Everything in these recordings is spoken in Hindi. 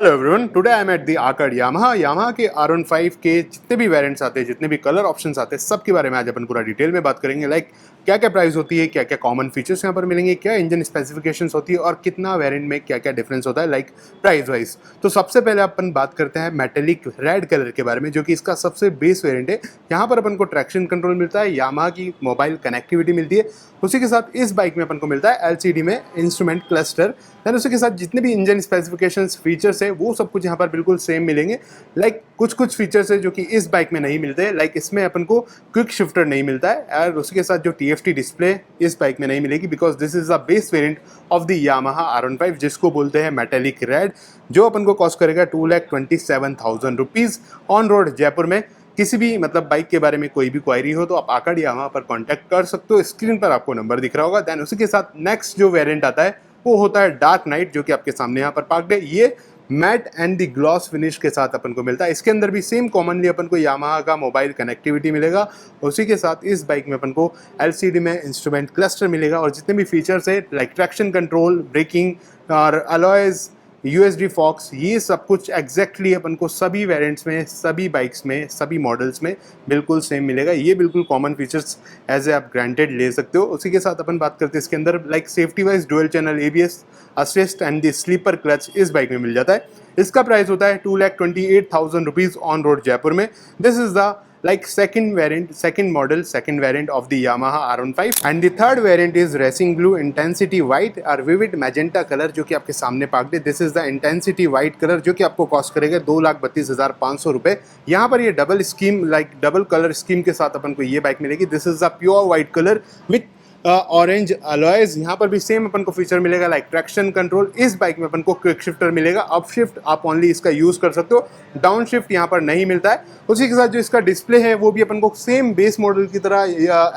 Hello everyone, today I am at the Aakad Yamaha के R15 के जितने भी वेरिएंट्स आते हैं, जितने भी कलर ऑप्शंस आते हैं, सब के बारे में आज अपन पूरा डिटेल में बात करेंगे। लाइक क्या क्या प्राइस होती है, क्या क्या कॉमन फीचर्स यहाँ पर मिलेंगे, क्या इंजन स्पेसिफिकेशंस होती है और कितना वेरिएंट में क्या क्या डिफरेंस होता है लाइक प्राइस वाइज। तो सबसे पहले अपन बात करते हैं मेटेलिक रेड कलर के बारे में, जो कि इसका सबसे बेस वेरिएंट है। यहाँ पर अपन को ट्रैक्शन कंट्रोल मिलता है, यामाहा की मोबाइल कनेक्टिविटी मिलती है। उसी के साथ इस बाइक में अपन को मिलता है LCD में इंस्ट्रूमेंट क्लस्टर। देन उसी के साथ जितने भी इंजन स्पेसिफिकेशंस फीचर्स है वो सब कुछ यहाँ पर बिल्कुल सेम मिलेंगे। लाइक कुछ फीचर्स है जो कि इस बाइक में नहीं मिलते। लाइक इसमें अपन को क्विक शिफ्टर नहीं मिलता है और उसी के साथ जो TFT डिस्प्ले इस बाइक में नहीं मिलेगी, because this is the base variant of the Yamaha R15, जिसको बोलते हैं मेटेलिक रेड, जो अपन को कॉस्ट करेगा 2,27,000 रुपीज़ ऑन रोड जयपुर में। किसी भी मतलब बाइक के बारे में कोई भी क्वायरी हो तो आप आकड़ यामाहा पर कांटेक्ट कर सकते हो। स्क्रीन पर आपको नंबर दिख रहा होगा। देन उसी के साथ नेक्स्ट जो वेरिएंट आता है वो होता है डार्क नाइट, जो कि आपके सामने यहाँ पर पार्क्ड है। ये matte and the gloss finish के साथ अपन को मिलता है। इसके अंदर भी सेम कॉमनली अपन को यामाहा का मोबाइल कनेक्टिविटी मिलेगा। उसी के साथ इस बाइक में अपन को LCD में इंस्ट्रूमेंट क्लस्टर मिलेगा और जितने भी फीचर्स है लाइक ट्रैक्शन कंट्रोल, ब्रेकिंग और अलॉयज, USD फॉक्स, ये सब कुछ एग्जैक्टली अपन को सभी वेरिएंट्स में, सभी बाइक्स में, सभी मॉडल्स में बिल्कुल सेम मिलेगा। ये बिल्कुल कॉमन फीचर्स एज ए आप ग्रांटेड ले सकते हो। उसी के साथ अपन बात करते हैं इसके अंदर like safety wise dual channel ABS assist and the sleeper clutch इस बाइक में मिल जाता है। इसका प्राइस होता है 2,28,000 रुपीज़ ऑन रोड जयपुर में। This is the like second variant of the Yamaha R15 and the third variant is racing blue intensity white और vivid magenta कलर, जो कि आपके सामने पार्क्ड है। This is the intensity white colour, जो कि आपको कॉस्ट करेगा 2,32,500 रुपए। यहाँ पर ये double scheme like double colour scheme के साथ अपन को ये बाइक मिलेगी। This is the pure white colour with orange alloys. यहाँ पर भी सेम अपन को फीचर मिलेगा लाइक ट्रैक्शन कंट्रोल। इस बाइक में अपन को क्विक शिफ्टर मिलेगा। अप शिफ्ट आप ओनली इसका यूज कर सकते हो, डाउन शिफ्ट यहाँ पर नहीं मिलता है। उसी के साथ जो इसका डिस्प्ले है वो भी अपन को सेम बेस मॉडल की तरह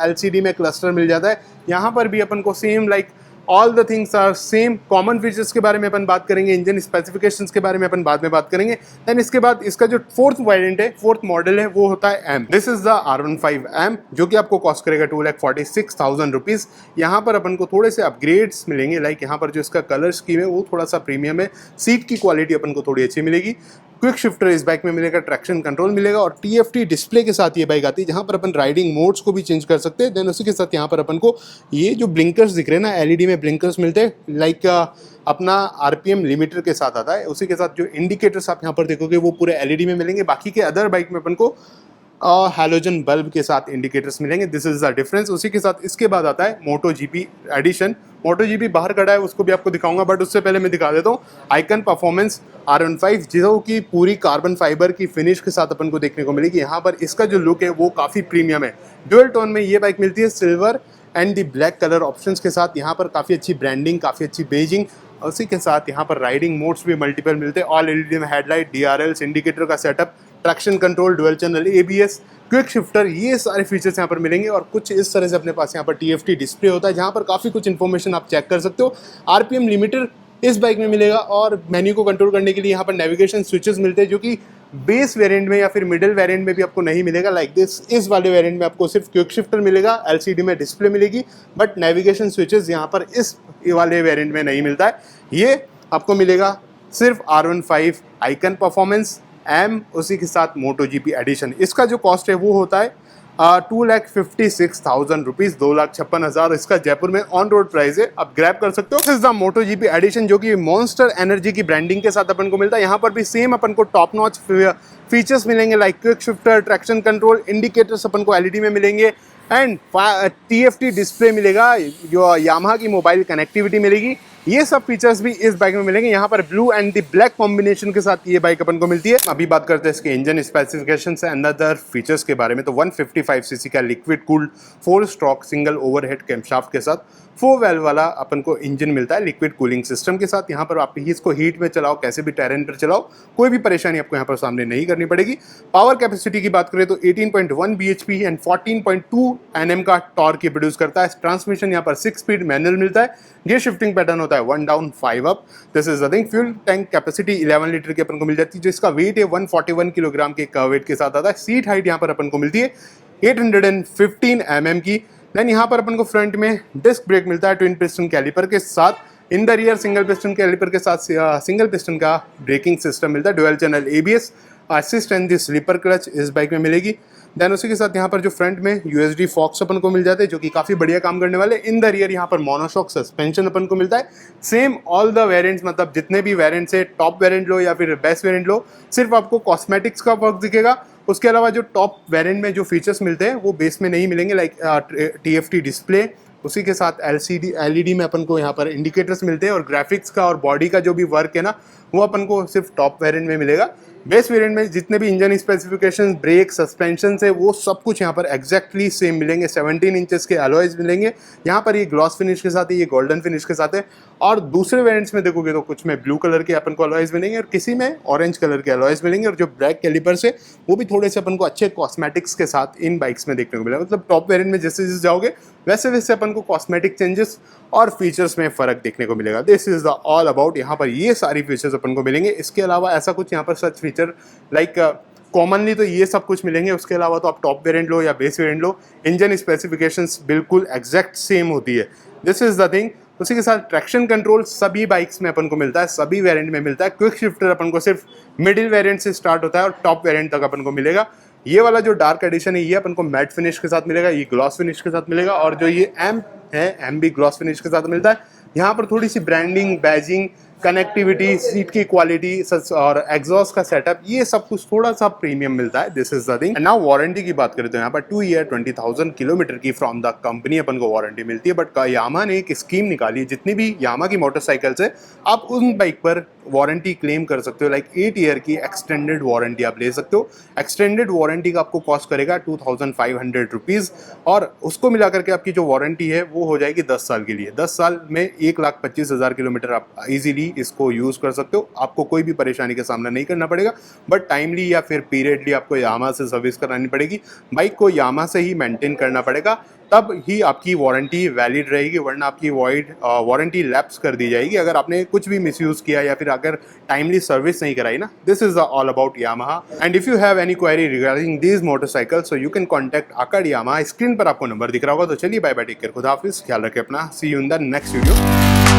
LCD में क्लस्टर मिल जाता है। यहाँ पर भी अपन को same like all the things are same. Common features के बारे में अपन बात करेंगे, इंजन स्पेसिफिकेशंस के बारे में अपन बाद में बात करेंगे। देन इसके बाद इसका जो फोर्थ वेरिएंट है, फोर्थ मॉडल है, वो होता है M। This is the R15M, जो कि आपको कॉस्ट करेगा 2,46,000 रुपीज़। यहाँ पर अपन को थोड़े से अपग्रेड्स मिलेंगे। लाइक यहाँ पर जो इसका कलर स्कीम है वो थोड़ा सा प्रीमियम है। सीट की क्वालिटी अपन को थोड़ी अच्छी मिलेगी। क्विक शिफ्टर इस बाइक में मिलेगा, ट्रैक्शन कंट्रोल मिलेगा और TFT डिस्प्ले के साथ ये बाइक आती है, जहाँ पर अपन राइडिंग मोड्स को भी चेंज कर सकते हैं। देन उसी के साथ यहाँ पर अपन को ये जो ब्लिंकर्स दिख रहे हैं ना, LED में ब्लिंकर्स मिलते हैं, लाइक अपना RPM लिमिटर के साथ आता है। उसी के साथ जो इंडिकेटर्स आप यहाँ पर देखोगे वो पूरे LED में मिलेंगे। बाकी के अदर बाइक में अपन को हैलोजन बल्ब के साथ इंडिकेटर्स मिलेंगे। This is the difference. उसी के साथ इसके बाद आता है MotoGP एडिशन। MotoGP बाहर खड़ा है, उसको भी आपको दिखाऊंगा, बट उससे पहले मैं दिखा देता हूँ आइकन परफॉर्मेंस R15, जो कि पूरी कार्बन फाइबर की फिनिश के साथ अपन को देखने को मिलेगी। यहाँ पर इसका जो लुक है वो काफ़ी प्रीमियम है। डुअल टोन में ये बाइक मिलती है, silver and the black colour options के साथ। यहाँ पर काफ़ी अच्छी ब्रांडिंग, काफ़ी अच्छी बेजिंग। उसी के साथ यहाँ पर राइडिंग मोड्स भी मल्टीपल मिलते हैं। ऑल LED में हेडलाइट, DRLs, इंडिकेटर का setup, traction control, dual channel ABS, quick shifter, ये सारे फीचर्स यहाँ पर मिलेंगे। और कुछ इस तरह से अपने पास यहाँ पर TFT डिस्प्ले होता है, जहाँ पर काफ़ी कुछ इन्फॉर्मेशन आप चेक कर सकते हो। RPM लिमिटर इस बाइक में मिलेगा और मेन्यू को कंट्रोल करने के लिए यहाँ पर नेविगेशन स्विचेस मिलते हैं, जो कि बेस वेरिएंट में या फिर मिडिल वेरिएंट में भी आपको नहीं मिलेगा। लाइक दिस इस वाले वेरिएंट में आपको सिर्फ क्विक शिफ्टर मिलेगा, LCD में डिस्प्ले मिलेगी, बट नेविगेशन स्विचेस यहाँ पर इस वाले वेरिएंट में नहीं मिलता है। ये आपको मिलेगा सिर्फ R15 आइकन परफॉर्मेंस M। उसी के साथ MotoGP एडिशन, इसका जो कॉस्ट है वो होता है 2,56,000 रुपीज़, 2,56,000 इसका जयपुर में ऑन रोड प्राइस है, आप ग्रैब कर सकते हो। This is the MotoGP edition, जो कि मॉन्स्टर एनर्जी की ब्रांडिंग के साथ अपन को मिलता है। यहाँ पर भी सेम अपन को टॉप नॉच फीचर्स मिलेंगे, like quick shifter, traction control, indicators अपन को LED में मिलेंगे एंड TFT डिस्प्ले मिलेगा, जो यामाहा की मोबाइल कनेक्टिविटी मिलेगी। ये सब फीचर्स भी इस बाइक में मिलेंगे। यहाँ पर blue and the black combination के साथ ये बाइक अपन को मिलती है। अभी बात करते हैं इसके इंजन स्पेसिफिकेशन से अंदर फीचर्स के बारे में। तो 155 सीसी का liquid cooled 4 stroke single overhead camshaft के साथ 4 वेल्व वाला अपन को इंजन मिलता है लिक्विड कूलिंग सिस्टम के साथ। यहाँ पर आप इसको हीट में चलाओ, कैसे भी टेरेन पर चलाओ, कोई भी परेशानी आपको यहाँ पर सामने नहीं करनी पड़ेगी। पावर कैपेसिटी की बात करें तो 18.1 bhp एंड 14.2 Nm का टॉर्क प्रोड्यूस करता है। ट्रांसमिशन यहाँ पर 6 स्पीड मैनुअल मिलता है। गियर शिफ्टिंग पैटर्न होता है 1 down 5 up. This is the thing. Fuel tank capacity 11 litre की अपन को मिल जाती है, जो इसका वेट है 141 किलोग्राम के वेट के साथ आता है। सीट हाइट यहाँ पर अपन को मिलती है 815 mm की। देन यहाँ पर अपन को फ्रंट में डिस्क ब्रेक मिलता है ट्विन पिस्टन कैलिपर के साथ। In the rear single piston caliper के साथ सिंगल पिस्टन का ब्रेकिंग सिस्टम मिलता है, dual channel ABS assist and the slipper clutch इस बाइक में मिलेगी। देन उसी के साथ यहाँ पर जो फ्रंट में USD फॉक्स अपन को मिल जाते हैं जो कि काफ़ी बढ़िया काम करने वाले। इन द रियर यहाँ पर मोनोशॉक सस्पेंशन अपन को मिलता है। सेम ऑल द वेरिएंट्स, मतलब जितने भी वेरिएंट्स है, टॉप वेरिएंट लो या फिर बेस्ट वेरिएंट लो, सिर्फ आपको कॉस्मेटिक्स का वर्क दिखेगा। उसके अलावा जो टॉप वेरिएंट में जो फीचर्स मिलते हैं वो बेस में नहीं मिलेंगे, लाइक TFT डिस्प्ले, उसी के साथ LED में अपन को यहाँ पर इंडिकेटर्स मिलते हैं और ग्राफिक्स का और बॉडी का जो भी वर्क है ना वो अपन को सिर्फ टॉप वेरिएंट में मिलेगा। बेस वेरिएंट में जितने भी इंजन स्पेसिफिकेशंस, ब्रेक, सस्पेंशन है वो सब कुछ यहाँ पर एग्जैक्टली सेम मिलेंगे। 17 इंचेस के अलॉयज मिलेंगे यहाँ पर, ये ग्लॉस फिनिश के साथ है, ये गोल्डन फिनिश के साथ है। और दूसरे वेरिएंट्स में देखोगे तो कुछ में ब्लू कलर के अपन को अलॉयज मिलेंगे और किसी में ऑरेंज कलर के अलॉयज मिलेंगे। और जो ब्रेक कैलिपर्स है वो भी थोड़े से अपन को अच्छे कॉस्मेटिक्स के साथ इन बाइक्स में देखने को मिलेगा। मतलब टॉप वेरिएंट में जैसे जैसे जाओगे वैसे वैसे अपन को कॉस्मेटिक चेंजेस और फीचर्स में फ़र्क देखने को मिलेगा। This is the all about, यहाँ पर ये सारी फीचर्स अपन को मिलेंगे। इसके अलावा ऐसा कुछ यहाँ पर सच फीचर लाइक कॉमनली तो ये सब कुछ मिलेंगे। उसके अलावा तो आप टॉप वेरिएंट लो या बेस वेरिएंट लो, इंजन स्पेसिफिकेशंस बिल्कुल एग्जैक्ट सेम होती है। This is the thing. उसी के साथ ट्रैक्शन कंट्रोल सभी बाइक्स में अपन को मिलता है, सभी वेरिएंट में मिलता है। क्विक शिफ्टर अपन को सिर्फ मिडिल वेरिएंट से स्टार्ट होता है और टॉप वेरिएंट तक अपन को मिलेगा। ये वाला जो डार्क एडिशन है ये अपन को मैट फिनिश के साथ मिलेगा, ये ग्लॉस फिनिश के साथ मिलेगा। और जो ये एम है, एम भी ग्लॉस फिनिश के साथ मिलता है। यहाँ पर थोड़ी सी ब्रांडिंग, बैजिंग, कनेक्टिविटी, सीट की क्वालिटी और एग्जॉस्ट का सेटअप, ये सब कुछ थोड़ा सा प्रीमियम मिलता है। This is the thing. Now warranty की बात करें तो यहाँ पर 2 ईयर 20,000 किलोमीटर की फ्रॉम द कंपनी अपन को वारंटी मिलती है। बट यामा ने एक स्कीम निकाली है, जितनी भी यामा की मोटरसाइकिल्स है आप उन बाइक पर वारंटी क्लेम कर सकते हो। लाइक 8 ईयर की एक्सटेंडेड वारंटी आप ले सकते हो। एक्सटेंडेड वारंटी का आपको कॉस्ट करेगा 2500 रुपीज़ और उसको मिला करके आपकी जो वारंटी है वो हो जाएगी 10 साल के लिए। 10 साल में 1,25,000 किलोमीटर आप इजीली इसको यूज़ कर सकते हो। आपको कोई भी परेशानी का सामना नहीं करना पड़ेगा, बट टाइमली या फिर पीरियडली आपको यामा से सर्विस करानी पड़ेगी। बाइक को यामा से ही मेंटेन करना पड़ेगा, तब ही आपकी वारंटी वैलिड रहेगी, वरना आपकी वारंटी लैप्स कर दी जाएगी अगर आपने कुछ भी मिसयूज़ किया या फिर अगर टाइमली सर्विस नहीं कराई ना। This is the all about Yamaha. And if you have any query regarding these motorcycle so you can contact Aakad Yamaha. Screen पर आपको नंबर दिख रहा होगा। तो चलिए बाय बाय, टेक केयर, खुदा हाफिज़, ख्याल रखें अपना। See you in the next video.